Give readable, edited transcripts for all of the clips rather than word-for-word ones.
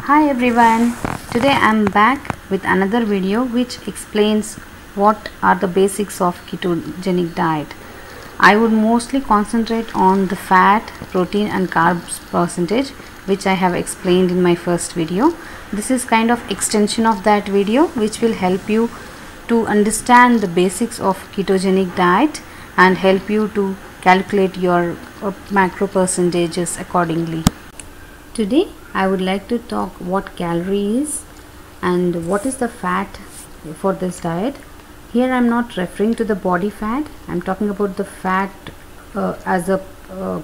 Hi everyone, today I am back with another video which explains what are the basics of ketogenic diet. I would mostly concentrate on the fat, protein and carbs percentage which I have explained in my first video. This is kind of extension of that video which will help you to understand the basics of ketogenic diet and help you to calculate your macro percentages accordingly. Today I would like to talk what calorie is and what is the fat for this diet. Here I am not referring to the body fat, I am talking about the fat as a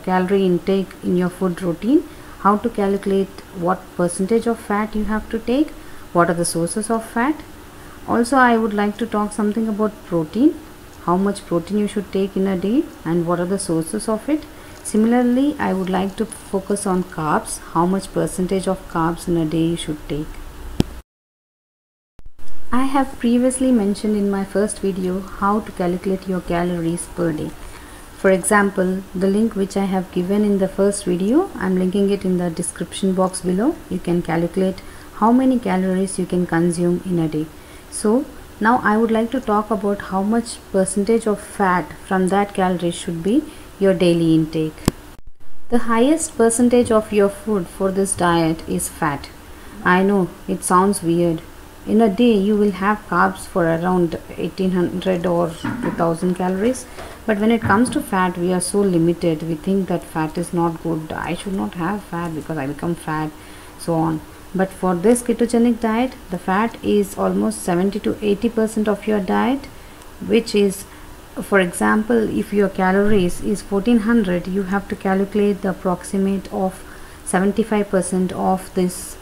calorie intake in your food routine, how to calculate what percentage of fat you have to take, what are the sources of fat. Also I would like to talk something about protein, how much protein you should take in a day and what are the sources of it. Similarly, I would like to focus on carbs, how much percentage of carbs in a day you should take. I have previously mentioned in my first video how to calculate your calories per day. For example, the link which I have given in the first video, I am linking it in the description box below. You can calculate how many calories you can consume in a day. So, now I would like to talk about how much percentage of fat from that calories should be your daily intake. The highest percentage of your food for this diet is fat. I know it sounds weird. In a day you will have carbs for around 1800 or 2000 calories, but when it comes to fat we are so limited. We think that fat is not good, I should not have fat because I become fat, so on. But for this ketogenic diet, the fat is almost 70 to 80% of your diet, which is, for example, if your calories is 1400, you have to calculate the approximate of 75% of this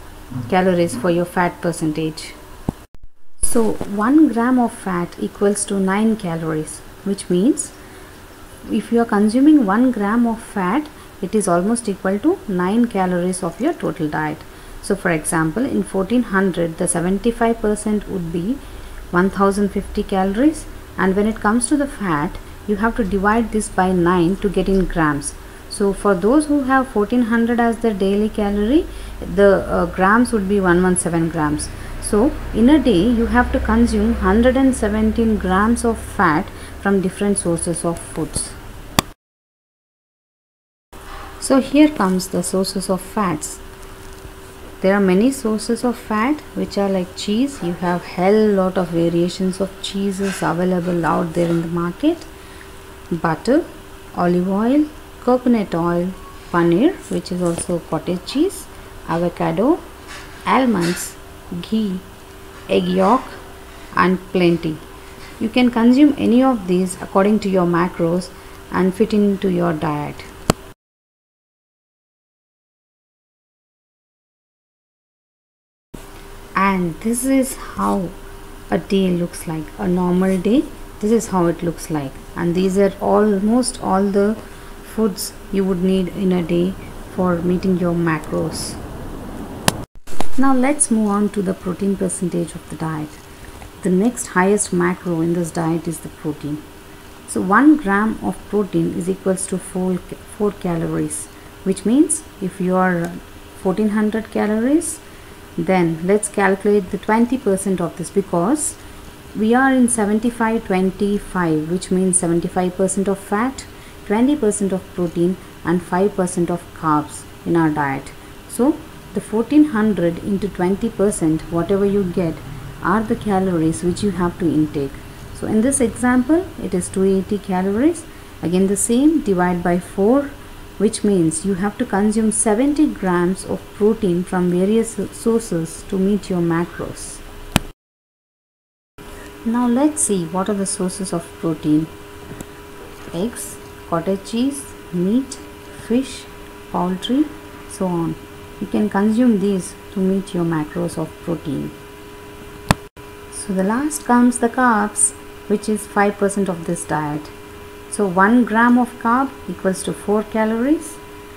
calories for your fat percentage. So 1 gram of fat equals to 9 calories, which means if you are consuming 1 gram of fat, it is almost equal to 9 calories of your total diet. So for example, in 1400, the 75% would be 1050 calories. And when it comes to the fat, you have to divide this by 9 to get in grams. So for those who have 1400 as their daily calorie, the grams would be 117 grams. So in a day you have to consume 117 grams of fat from different sources of foods. So here comes the sources of fats. There are many sources of fat which are like cheese. You have hell lot of variations of cheeses available out there in the market. Butter, olive oil, coconut oil, paneer, which is also cottage cheese, avocado, almonds, ghee, egg yolk and plenty. You can consume any of these according to your macros and fit into your diet. And this is how a day looks like. A normal day, this is how it looks like, and these are almost all the foods you would need in a day for meeting your macros. Now let's move on to the protein percentage of the diet. The next highest macro in this diet is the protein. So 1 gram of protein is equals to 4 calories, which means if you are 1400 calories, then let's calculate the 20% of this, because we are in 75-25, which means 75% of fat, 20% of protein and 5% of carbs in our diet. So the 1400 into 20%, whatever you get, are the calories which you have to intake. So in this example it is 280 calories. Again the same, divide by 4, which means you have to consume 70 grams of protein from various sources to meet your macros. Now let's see what are the sources of protein. Eggs, cottage cheese, meat, fish, poultry, so on. You can consume these to meet your macros of protein. So the last comes the carbs, which is 5% of this diet. So 1 gram of carb equals to 4 calories,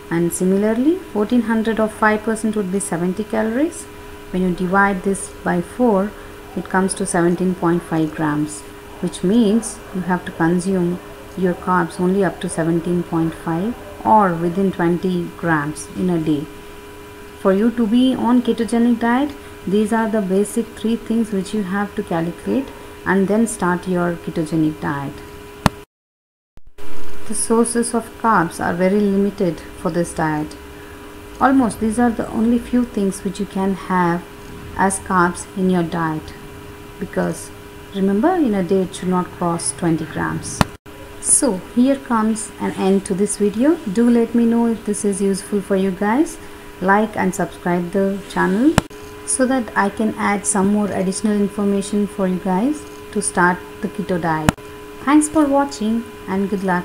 and similarly 1400 of 5% would be 70 calories. When you divide this by 4, it comes to 17.5 grams, which means you have to consume your carbs only up to 17.5 or within 20 grams in a day. For you to be on ketogenic diet, these are the basic 3 things which you have to calculate and then start your ketogenic diet. The sources of carbs are very limited for this diet. Almost these are the only few things which you can have as carbs in your diet, because remember, in a day it should not cross 20 grams. So here comes an end to this video. Do let me know if this is useful for you guys. Like and subscribe the channel so that I can add some more additional information for you guys to start the keto diet. Thanks for watching and good luck.